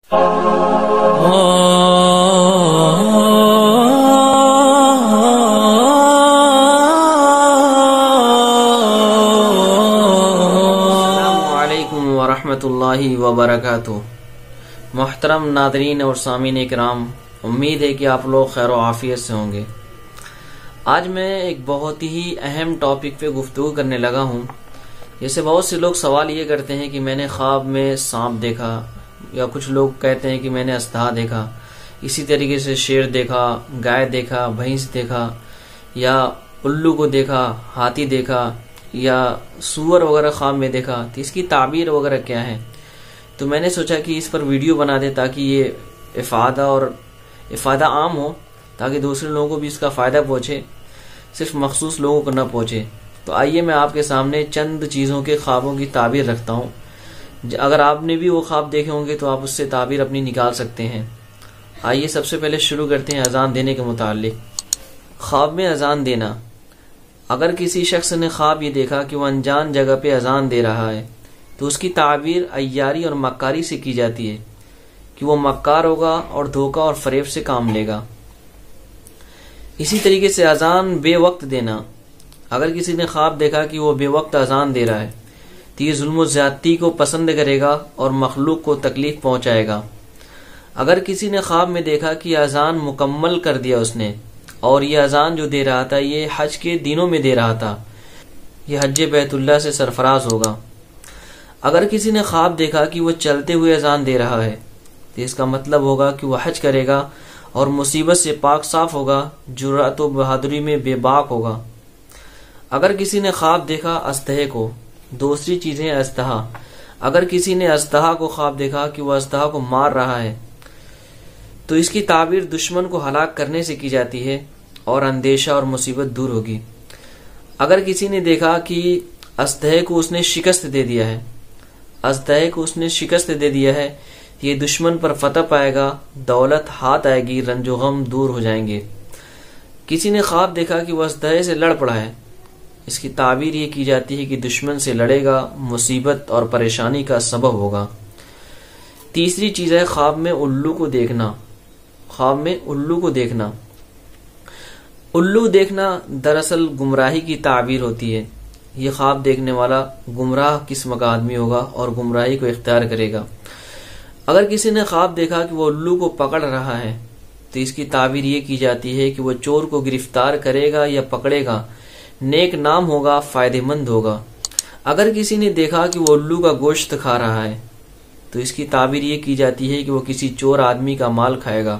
علیکم ورحمۃ اللہ وبرکاتہ۔ محترم ناظرین اور سامعین کرام، امید ہے کہ آپ لوگ خیر و عافیت سے ہوں گے۔ آج میں ایک بہت ہی اہم ٹاپک پہ گفتگو کرنے لگا ہوں۔ جیسے بہت سے لوگ سوال یہ کرتے ہیں کہ میں نے خواب میں سانپ دیکھا، یا کچھ لوگ کہتے ہیں کہ میں نے اژدہا دیکھا، اسی طریقے سے شیر دیکھا، گائے دیکھا، بھینس دیکھا، یا الو کو دیکھا، ہاتھی دیکھا، یا سور وغیرہ خواب میں دیکھا، تو اس کی تعبیر وغیرہ کیا ہے؟ تو میں نے سوچا کہ اس پر ویڈیو بنا دے تاکہ یہ افادہ عام ہو، تاکہ دوسرے لوگوں کو بھی اس کا فائدہ پہنچے، صرف مخصوص لوگوں کو نہ پہنچے۔ تو آئیے میں آپ کے سامنے چند چیزوں کے خوابوں کی تعبیر رکھتا ہوں۔ اگر آپ نے بھی وہ خواب دیکھے ہوں گے تو آپ اس سے تعبیر اپنی نکال سکتے ہیں۔ آئیے سب سے پہلے شروع کرتے ہیں اذان دینے کے متعلق۔ خواب میں اذان دینا۔ اگر کسی شخص نے خواب یہ دیکھا کہ وہ انجان جگہ پہ اذان دے رہا ہے تو اس کی تعبیر عیاری اور مکاری سے کی جاتی ہے کہ وہ مکار ہوگا اور دھوکہ اور فریب سے کام لے گا۔ اسی طریقے سے اذان بے وقت دینا۔ اگر کسی نے خواب دیکھا کہ وہ بے وقت اذان دے رہا ہے تو یہ ظلم و زیادتی کو پسند کرے گا اور مخلوق کو تکلیف پہنچائے گا۔ اگر کسی نے خواب میں دیکھا کہ اذان مکمل کر دیا اس نے، اور یہ اذان جو دے رہا تھا یہ حج کے دنوں میں دے رہا تھا، یہ حج بیت اللہ سے سرفراز ہوگا۔ اگر کسی نے خواب دیکھا کہ وہ چلتے ہوئے اذان دے رہا ہے تو اس کا مطلب ہوگا کہ وہ حج کرے گا اور مصیبت سے پاک صاف ہوگا، جرأت و بہادری میں بے باک ہوگا۔ اگر کسی نے خواب دیکھا اژدہے کو، دوسری چیزیں اژدہا۔ اگر کسی نے اژدہا کو خواب دیکھا کہ وہ اژدہا کو مار رہا ہے تو اس کی تعبیر دشمن کو ہلاک کرنے سے کی جاتی ہے اور اندیشہ اور مصیبت دور ہوگی۔ اگر کسی نے دیکھا کہ اژدہے کو اس نے شکست دے دیا ہے، اژدہے کو اس نے شکست دے دیا ہے، یہ دشمن پر فتح پائے گا، دولت ہاتھ آئے گی، رنج و غم دور ہو جائیں گے۔ کسی نے خواب دیکھا کہ وہ اژدہے سے لڑ پڑا ہے، اس کی تعبیر یہ کی جاتی ہے کہ دشمن سے لڑے گا، مصیبت اور پریشانی کا سبب ہوگا۔ تیسری چیز ہے خواب میں الو کو دیکھنا۔ خواب میں الو کو دیکھنا۔ الو دیکھنا دراصل گمراہی کی تعبیر ہوتی ہے۔ یہ خواب دیکھنے والا گمراہ قسم کا آدمی ہوگا اور گمراہی کو اختیار کرے گا۔ اگر کسی نے خواب دیکھا کہ وہ الو کو پکڑ رہا ہے تو اس کی تعبیر یہ کی جاتی ہے کہ وہ چور کو گرفتار کرے گا یا پکڑے گا، نیک نام ہوگا، فائدہ مند ہوگا۔ اگر کسی نے دیکھا کہ وہ الو کا گوشت کھا رہا ہے تو اس کی تعبیر یہ کی جاتی ہے کہ وہ کسی چور آدمی کا مال کھائے گا۔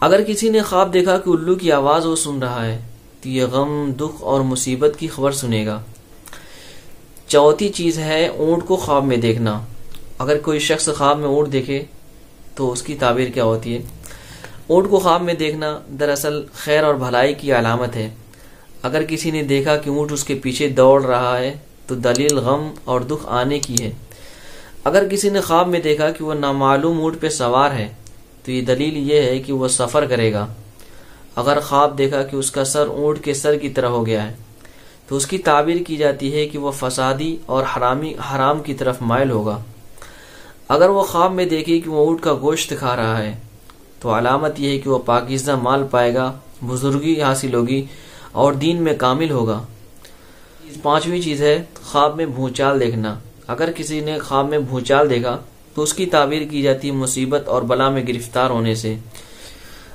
اگر کسی نے خواب دیکھا کہ الو کی آواز وہ سن رہا ہے تو یہ غم، دکھ اور مصیبت کی خبر سنے گا۔ چوتھی چیز ہے اونٹ کو خواب میں دیکھنا۔ اگر کوئی شخص خواب میں اونٹ دیکھے تو اس کی تعبیر کیا ہوتی ہے؟ اونٹ کو خواب میں دیکھنا دراصل خیر اور بھلائی کی علامت ہے۔ اگر کسی نے دیکھا کہ اونٹ اس کے پیچھے دوڑ رہا ہے تو دلیل غم اور دکھ آنے کی ہے۔ اگر کسی نے خواب میں دیکھا کہ وہ نامعلوم اونٹ پہ سوار ہے تو یہ دلیل یہ ہے کہ وہ سفر کرے گا۔ اگر خواب دیکھا کہ اس کا سر اونٹ کے سر کی طرح ہو گیا ہے تو اس کی تعبیر کی جاتی ہے کہ وہ فسادی اور حرام کی طرف مائل ہوگا۔ اگر وہ خواب میں دیکھے کہ وہ اونٹ کا گوشت کھا رہا ہے تو علامت یہ ہے کہ وہ پاکیزہ مال پائے گا، بزرگی حاصل ہوگی اور دین میں کامل ہوگا۔ پانچویں چیز ہے خواب میں بھونچال دیکھنا۔ اگر کسی نے خواب میں بھونچال دیکھا تو اس کی تعبیر کی جاتی ہے مصیبت اور بلا میں گرفتار ہونے سے۔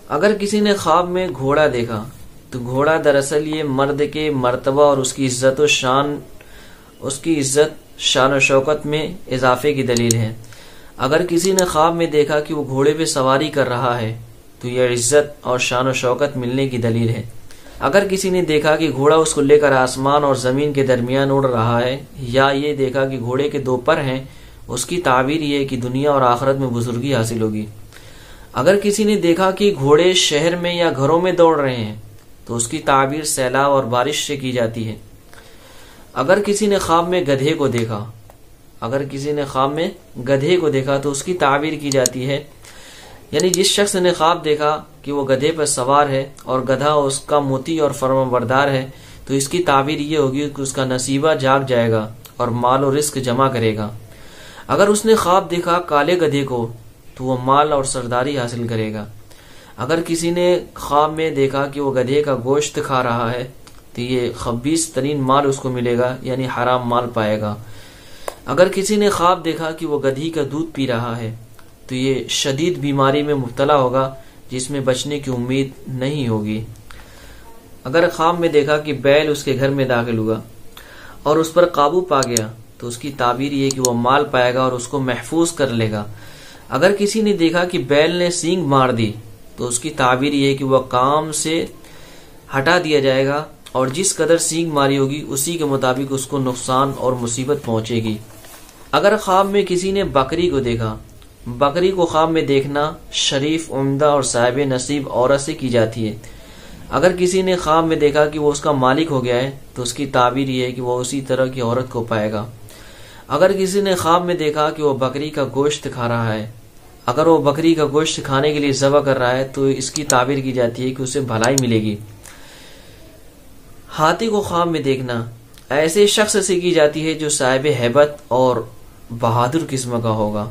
اگر کسی نے خواب میں گھوڑا دیکھا تو گھوڑا دراصل یہ مرد کے مرتبہ اور اس کی عزت شان و شوکت میں اضافے کی دلیل ہے۔ اگر کسی نے خواب میں دیکھا کہ وہ گھوڑے پہ سواری کر رہا ہے تو یہ عزت اور شان و شوکت ملنے کی دلیل ہے۔ اگر کسی نے دیکھا کہ گھوڑا اس کو لے کر آسمان اور زمین کے درمیان اڑ رہا ہے، یا یہ دیکھا کہ گھوڑے کے دو پر ہیں، اس کی تعبیر یہ ہے کہ دنیا اور آخرت میں بزرگی حاصل ہوگی۔ اگر کسی نے دیکھا کہ گھوڑے شہر میں یا گھروں میں دوڑ رہے ہیں تو اس کی تعبیر سیلاب اور بارش سے کی جاتی ہے۔ اگر کسی نے خواب میں گدھے کو دیکھا تو اس کی تعبیر کی جاتی ہے، یعنی جس شخص نے خواب دیکھا کہ وہ گدھے پر سوار ہے اور گدھا اس کا مطیع اور فرمانبردار ہے تو اس کی تعبیر یہ ہوگی کہ اس کا نصیبہ جاگ جائے گا اور مال و رزق جمع کرے گا۔ اگر اس نے خواب دیکھا کالے گدھے کو تو وہ مال اور سرداری حاصل کرے گا۔ اگر کسی نے خواب میں دیکھا کہ وہ گدھے کا گوشت کھا رہا ہے تو یہ خبیث ترین مال اس کو ملے گا، یعنی حرام مال پائے گا۔ اگر کسی نے خواب دیکھا کہ وہ گدھی کا دودھ پی رہا ہے تو یہ شدید بیماری میں مبتلا ہوگا جس میں بچنے کی امید نہیں ہوگی۔ اگر خواب میں دیکھا کہ بیل اس کے گھر میں داخل ہوا اور اس پر قابو پا گیا تو اس کی تعبیر یہ کہ وہ مال پائے گا اور اس کو محفوظ کر لے گا۔ اگر کسی نے دیکھا کہ بیل نے سینگ مار دی تو اس کی تعبیر یہ کہ وہ کام سے ہٹا دیا جائے گا اور جس قدر سینگ ماری ہوگی اسی کے مطابق اس کو نقصان اور مصیبت پہنچے گی۔ اگر خواب میں کسی نے بکری کو دیکھا، بکری کو خواب میں دیکھنا شریف، عمدہ اور صاحب نصیب عورت سے کی جاتی ہے۔ اگر کسی نے خواب میں دیکھا کہ وہ اس کا مالک ہو گیا ہے تو اس کی تعبیر یہ ہے کہ وہ اسی طرح کی عورت کو پائے گا۔ اگر کسی نے خواب میں دیکھا کہ وہ بکری کا گوشت کھا رہا ہے، اگر وہ بکری کا گوشت کھانے کے لیے ذبح کر رہا ہے تو اس کی تعبیر کی جاتی ہے کہ اسے بھلائی ملے گی۔ ہاتھی کو خواب میں دیکھنا ایسے شخص سے کی جاتی ہے جو صاحب ہیبت اور بہادر قسم کا ہوگا۔